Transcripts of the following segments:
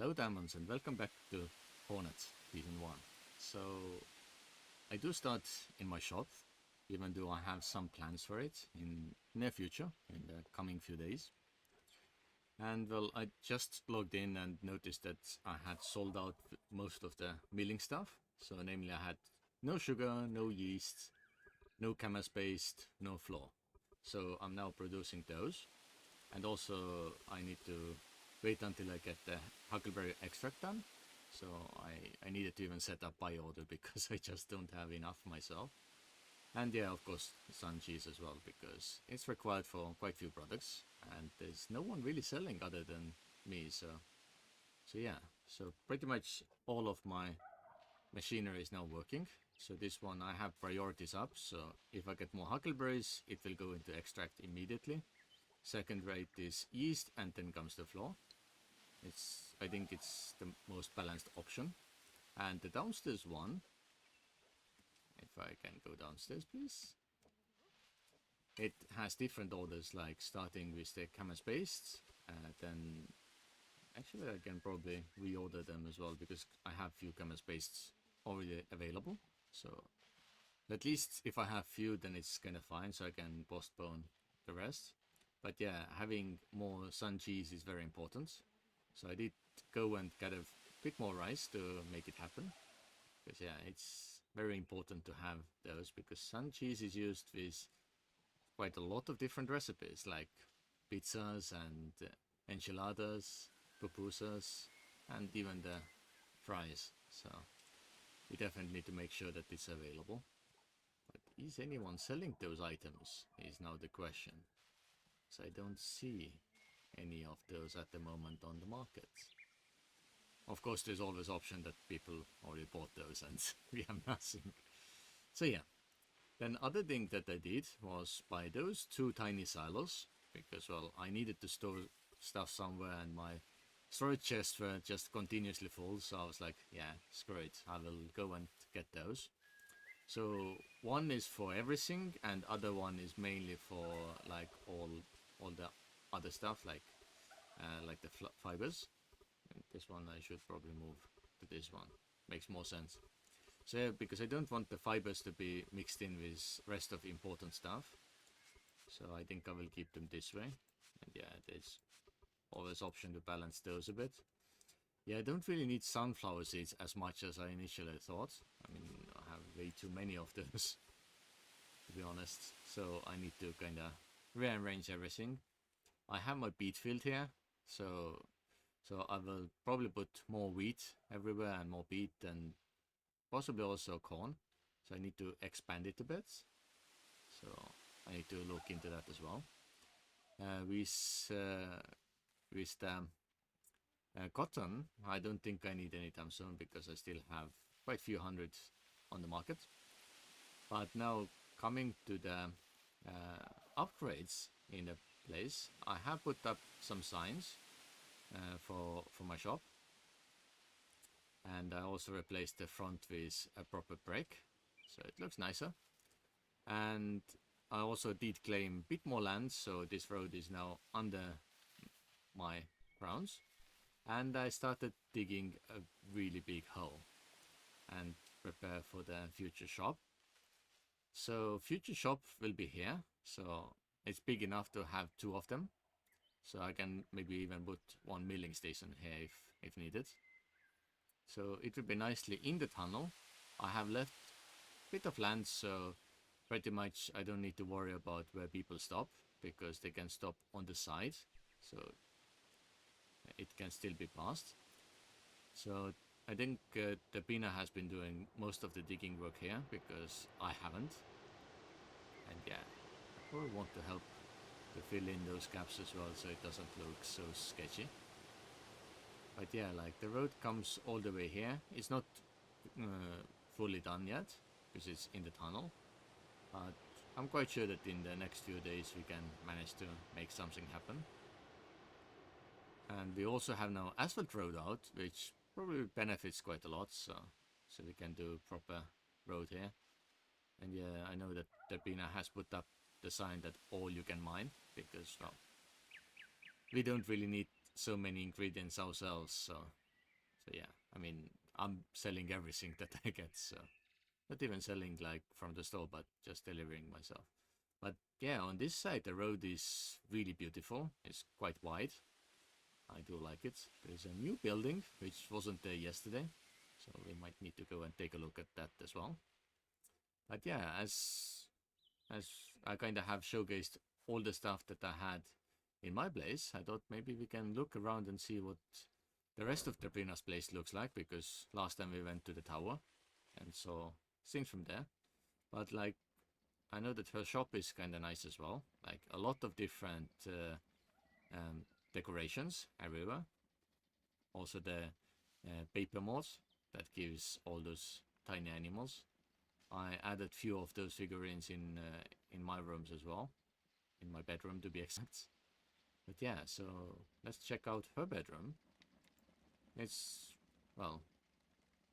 Hello Diamonds and welcome back to Hornet Season 1. So I do start in my shop, even though I have some plans for it in near future, in the coming few days. And well, I just logged in and noticed that I had sold out most of the milling stuff. So namely I had no sugar, no yeast, no chemist paste, no flour. So I'm now producing those. And also I need to wait until I get the huckleberry extract done. So I needed to even set up buy order because I just don't have enough myself. And yeah, of course, sun cheese as well, because it's required for quite few products. And there's no one really selling other than me. So yeah, so pretty much all of my machinery is now working. So this one I have priorities up. So if I get more huckleberries, it will go into extract immediately. Second rate is yeast, and then comes the flour. I think it's the most balanced option. And the downstairs one, if I can go downstairs please, it has different orders, like starting with the chemist pastes, then actually I can probably reorder them as well because I have few chemist pastes already available. So at least if I have few, then it's kind of fine, so I can postpone the rest. But yeah, having more sun cheese is very important. So I did go and get a bit more rice to make it happen. Because yeah, it's very important to have those, because sun cheese is used with quite a lot of different recipes, like pizzas and enchiladas, pupusas, and even the fries. So we definitely need to make sure that it's available. But is anyone selling those items is now the question. So I don't see any of those at the moment on the market. Of course, there's always option that people already bought those and we have nothing. So yeah. Then other thing that I did was buy those two tiny silos, because well, I needed to store stuff somewhere and my storage chests were just continuously full. So I was like, yeah, screw it, I will go and get those. So one is for everything and other one is mainly for like all the other stuff, like the fibers. And this one I should probably move to this one. Makes more sense. So yeah, because I don't want the fibers to be mixed in with rest of important stuff. So I think I will keep them this way. And yeah, there's always option to balance those a bit. Yeah, I don't really need sunflower seeds as much as I initially thought. I mean, I have way too many of those, to be honest. So I need to kind of rearrange everything. I have my beet field here, so I will probably put more wheat everywhere and more beet and possibly also corn. So I need to expand it a bit. So I need to look into that as well. With the cotton, I don't think I need anytime soon because I still have quite a few hundred on the market. But now coming to the upgrades in the place, I have put up some signs for my shop, and I also replaced the front with a proper brake, so it looks nicer. And I also did claim a bit more land, so this road is now under my grounds. And I started digging a really big hole and prepare for the future shop. So future shop will be here, so it's big enough to have two of them. So I can maybe even put one milling station here if needed. So it will be nicely in the tunnel. I have left a bit of land, so pretty much I don't need to worry about where people stop, because they can stop on the side. So it can still be passed. So I think Tapina has been doing most of the digging work here because I haven't. And yeah, I probably want to help to fill in those gaps as well so it doesn't look so sketchy. But yeah, like the road comes all the way here. It's not fully done yet because it's in the tunnel. But I'm quite sure that in the next few days we can manage to make something happen. And we also have now asphalt road out, which probably benefits quite a lot, so we can do proper road here. And yeah, I know that Terpina has put up the sign that all you can mine, because well, we don't really need so many ingredients ourselves, so So yeah, I mean, I'm selling everything that I get, so not even selling like from the store, but just delivering myself. But yeah, on this side, the road is really beautiful. It's quite wide. I do like it. There's a new building, which wasn't there yesterday. So we might need to go and take a look at that as well. But yeah, as I kind of have showcased all the stuff that I had in my place, I thought maybe we can look around and see what the rest of Sabrina's place looks like, because last time we went to the tower and saw things from there. But like, I know that her shop is kind of nice as well. Like a lot of different decorations everywhere. Also the paper mods that gives all those tiny animals. I added few of those figurines in my rooms as well, in my bedroom to be exact. But yeah, so let's check out her bedroom. It's, well,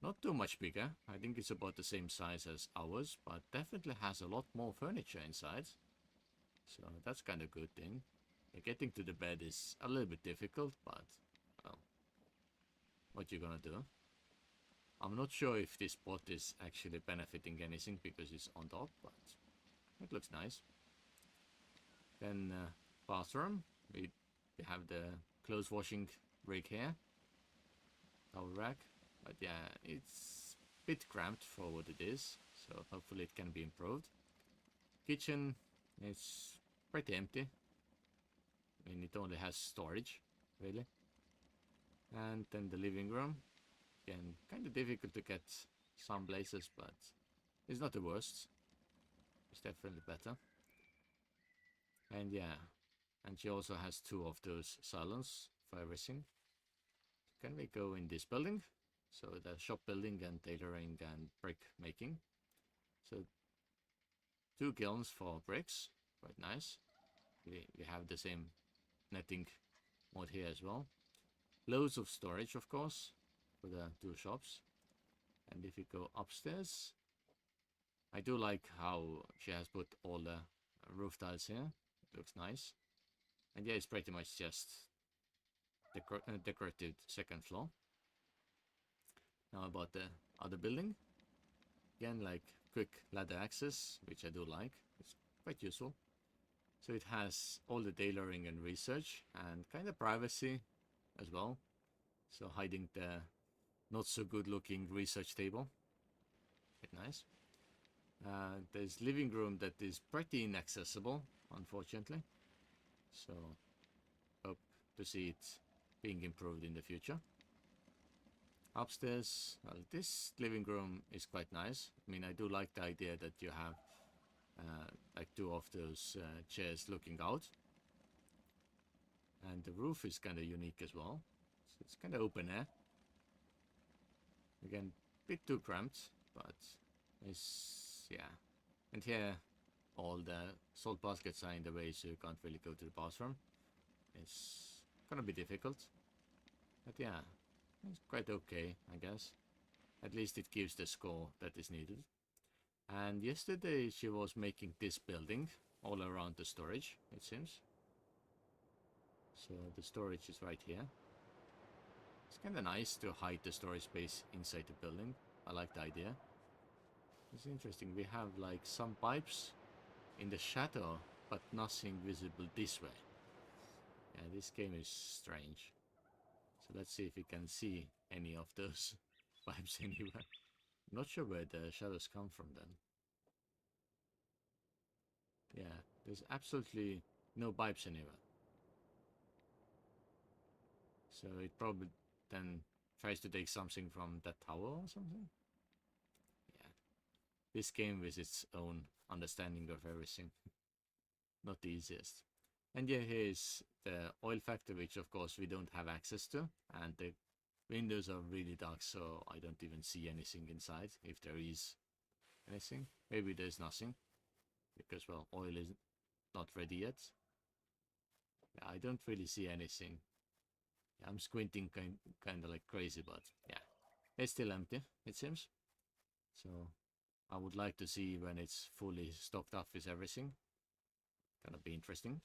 not too much bigger. I think it's about the same size as ours, but definitely has a lot more furniture inside. So that's kind of good thing. Getting to the bed is a little bit difficult, but well, what you gonna do? I'm not sure if this spot is actually benefiting anything because it's on top, but it looks nice. Then bathroom, we have the clothes washing rig here, towel rack, but yeah, it's a bit cramped for what it is, so hopefully it can be improved. Kitchen is pretty empty. I mean, it only has storage, really. And then the living room, again, kind of difficult to get some places, but it's not the worst. It's definitely better. And yeah, and she also has two of those salons for everything. Can we go in this building? So the shop building and tailoring and brick making. So two kilns for bricks, quite nice. We have the same netting mod here as well. Loads of storage, of course, for the two shops. And if you go upstairs, I do like how she has put all the roof tiles here. It looks nice. And yeah, it's pretty much just decorative second floor. Now about the other building. Again, like quick ladder access, which I do like. It's quite useful. So it has all the tailoring and research and kind of privacy as well. So hiding the not so good looking research table. Quite nice. There's living room that is pretty inaccessible, unfortunately. So hope to see it being improved in the future. Upstairs, well, this living room is quite nice. I mean, I do like the idea that you have like two of those chairs looking out. And the roof is kind of unique as well. So it's kind of open air. Again, a bit too cramped, but it's, yeah. And here, all the salt baskets are in the way, so you can't really go to the bathroom. It's gonna be difficult. But yeah, it's quite okay, I guess. At least it gives the score that is needed. And yesterday she was making this building all around the storage, it seems. So the storage is right here. It's kind of nice to hide the storage space inside the building. I like the idea. It's interesting. We have like some pipes in the shadow, but nothing visible this way. Yeah, this game is strange. So let's see if we can see any of those pipes anywhere. I'm not sure where the shadows come from then. Yeah, there's absolutely no pipes anywhere. So it probably then tries to take something from that tower or something. Yeah, this game with its own understanding of everything. Not the easiest. And yeah, here is the oil factory, which of course we don't have access to. And the windows are really dark, so I don't even see anything inside, if there is anything. Maybe there's nothing, because well, oil is not ready yet. Yeah, I don't really see anything. Yeah, I'm squinting kind of like crazy, but yeah, it's still empty, it seems. So I would like to see when it's fully stocked up with everything. Gonna be interesting.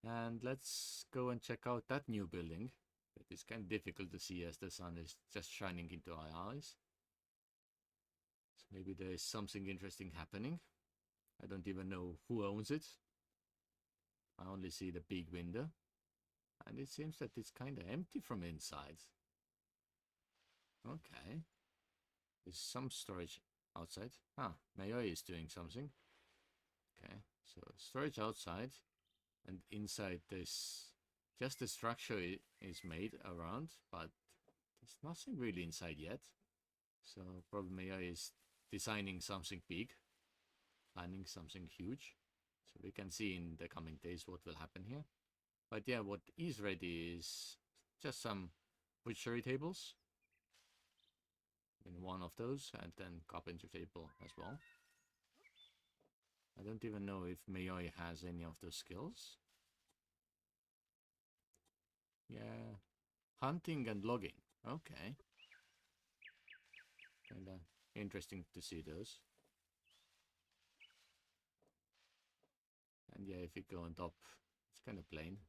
And let's go and check out that new building. But it's kind of difficult to see as the sun is just shining into our eyes. So maybe there is something interesting happening. I don't even know who owns it. I only see the big window. And it seems that it's kind of empty from inside. Okay. There's some storage outside. Ah, Mayoi is doing something. Okay, so storage outside. And inside this, just the structure is made around, but there's nothing really inside yet. So probably Mayoi is designing something big, planning something huge. So we can see in the coming days what will happen here. But yeah, what is ready is just some butchery tables. In one of those, and then carpentry table as well. I don't even know if Mayoi has any of those skills. Yeah, hunting and logging. Okay. Kinda interesting to see those. And yeah, if you go on top, it's kind of plain.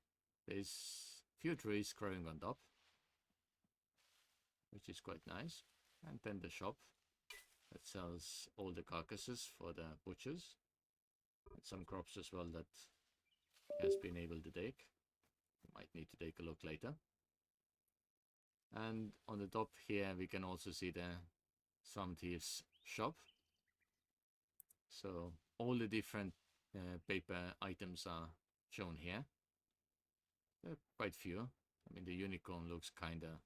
There's few trees growing on top, which is quite nice. And then the shop that sells all the carcasses for the butchers. And some crops as well that has been able to take. You might need to take a look later. And on the top here we can also see the Some Thieves shop. So all the different paper items are shown here. There are quite few. I mean, the unicorn looks kinda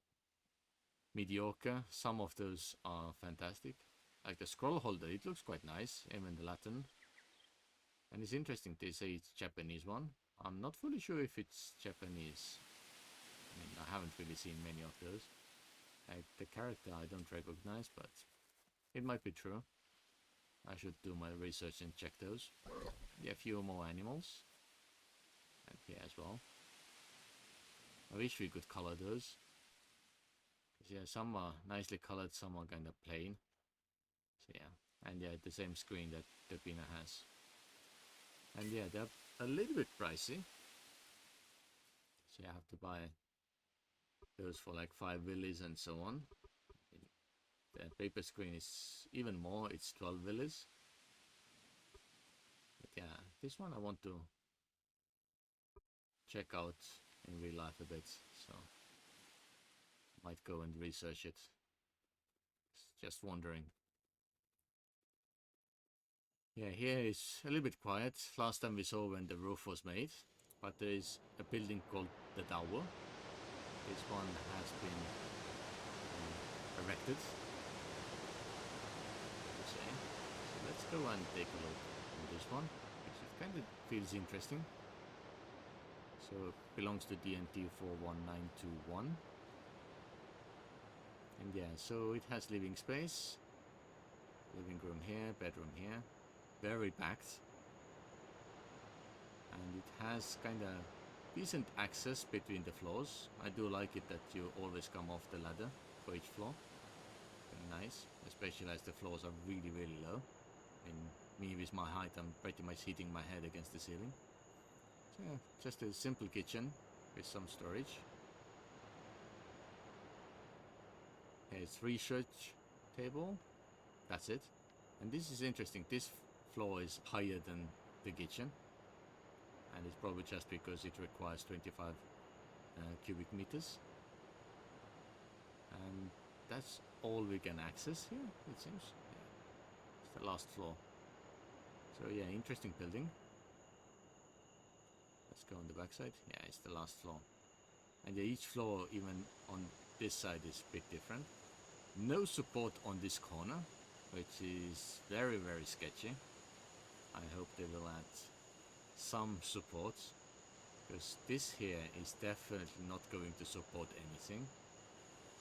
mediocre. Some of those are fantastic. Like the scroll holder, it looks quite nice, even the Latin. And it's interesting, they say it's Japanese one. I'm not fully sure if it's Japanese. I mean, I haven't really seen many of those. Like the character I don't recognize, but it might be true. I should do my research and check those. Yeah, a few more animals. And here as well. I wish we could color those. Yeah, some are nicely colored, some are kind of plain. So yeah, and yeah, the same screen that Topina has. And yeah, they're a little bit pricey. So you have to buy those for like 5 willies and so on. The paper screen is even more, it's 12 willies. But yeah, this one I want to check out in real life a bit, so might go and research it. Just wondering. Yeah, here is a little bit quiet. Last time we saw when the roof was made, but there is a building called the Tower. This one has been erected. So let's go and take a look at this one, because it kind of feels interesting. So it belongs to DNT 41921. And yeah, so it has living space, living room here, bedroom here, very packed. And it has kind of decent access between the floors. I do like it that you always come off the ladder for each floor. Very nice, especially as the floors are really, really low. And me with my height, I'm pretty much hitting my head against the ceiling. So yeah, just a simple kitchen with some storage. Here's research table. That's it. And this is interesting. This floor is higher than the kitchen. And it's probably just because it requires 25 cubic meters. And that's all we can access here, it seems. Yeah. It's the last floor. So yeah, interesting building. Let's go on the back side. Yeah, it's the last floor. And yeah, each floor, even on this side, is a bit different. No support on this corner, which is very, very sketchy. I hope they will add some support, because this here is definitely not going to support anything.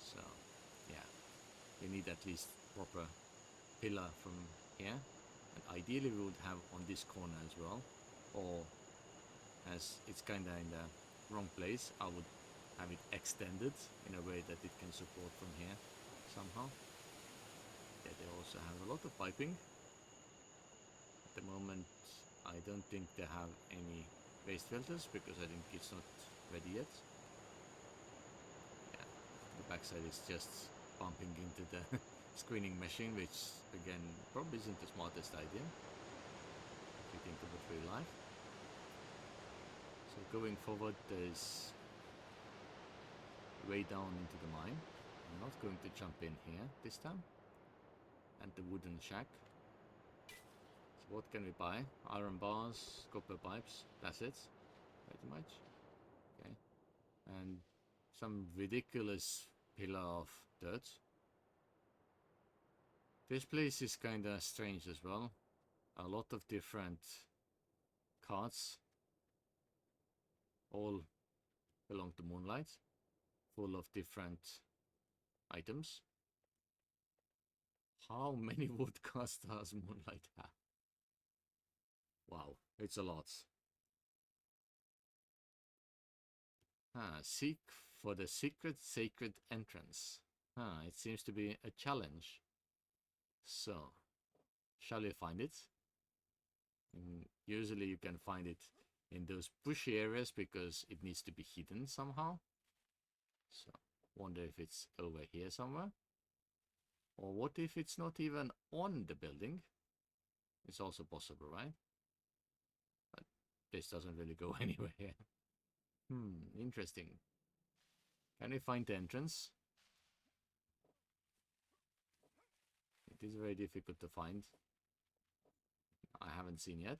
So yeah, we need at least proper pillar from here, and ideally we would have on this corner as well, or as it's kinda in the wrong place, I would have it extended in a way that it can support from here somehow. Yeah, they also have a lot of piping. At the moment I don't think they have any waste filters, because I think it's not ready yet. backside is just bumping into the screening machine, which again probably isn't the smartest idea if you think of it real life. So going forward, there's way down into the mine. I'm not going to jump in here this time. And the wooden shack. So what can we buy? Iron bars, copper pipes, that's it, pretty much. Okay. And some ridiculous pillar of dirt. This place is kinda strange as well. A lot of different carts, all belong to Moonlight, full of different items. How many wood carts does Moonlight have? Wow, it's a lot. Seek for the secret sacred entrance. It seems to be a challenge. So, shall we find it? Usually you can find it in those bushy areas because it needs to be hidden somehow. So, wonder if it's over here somewhere. Or what if it's not even on the building? It's also possible, right? But this doesn't really go anywhere here. Interesting. Can we find the entrance? It is very difficult to find. I haven't seen yet.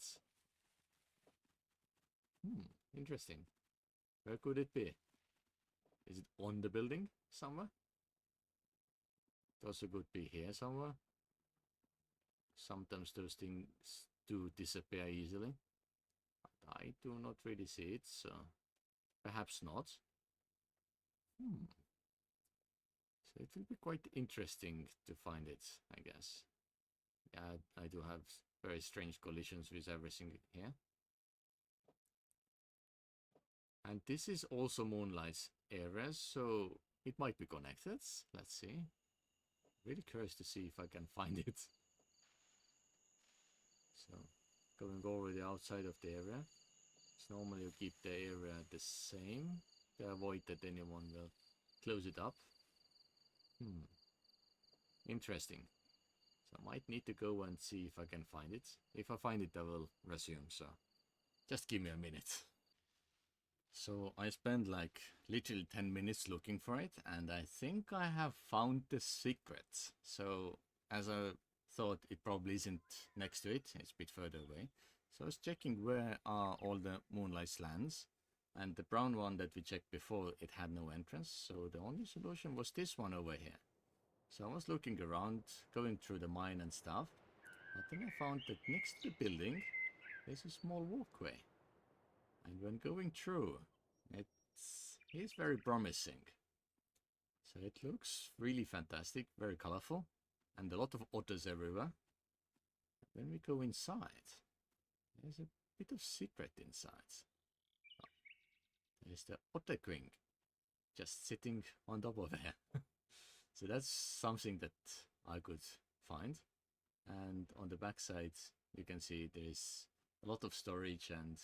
Interesting. Where could it be? Is it on the building somewhere? It also could be here somewhere. Sometimes those things do disappear easily. But I do not really see it, so perhaps not. So it will be quite interesting to find it, I guess. Yeah, I do have very strange collisions with everything here. And this is also Moonlight's area, so it might be connected. Let's see. Really curious to see if I can find it. So, going over the outside of the area. So normally you keep the area the same to avoid that anyone will close it up. Interesting. So I might need to go and see if I can find it. If I find it, I will resume, so just give me a minute. So I spent like literally 10 minutes looking for it, and I think I have found the secret. So as I thought, it probably isn't next to it, it's a bit further away. So I was checking where are all the Moonlight lands, and the brown one that we checked before, it had no entrance, so the only solution was this one over here. So I was looking around, going through the mine and stuff, but then I found that next to the building, there's a small walkway. And when going through, it's very promising. So it looks really fantastic, very colorful, and a lot of otters everywhere. When we go inside, there's a bit of secret inside. Oh, there's the otter queen just sitting on top of there. So that's something that I could find. And on the back side, you can see there's a lot of storage, and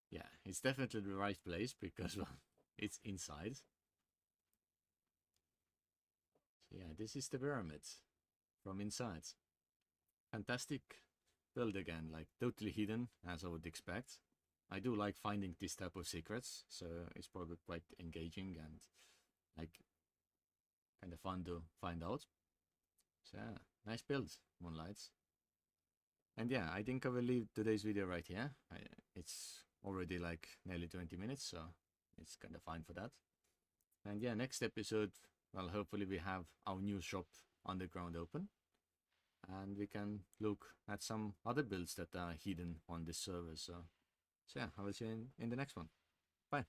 yeah, it's definitely the right place because, well, it's inside. So yeah, this is the pyramid from inside. Fantastic build again, like totally hidden as I would expect. I do like finding this type of secrets, so it's probably quite engaging and like kind of fun to find out. So yeah, nice build, Moonlights. And yeah, I think I will leave today's video right here. It's already like nearly 20 minutes, so it's kind of fine for that. And yeah, next episode, well, hopefully we have our new shop underground open. And we can look at some other builds that are hidden on this server. So yeah, I will see you in the next one. Bye.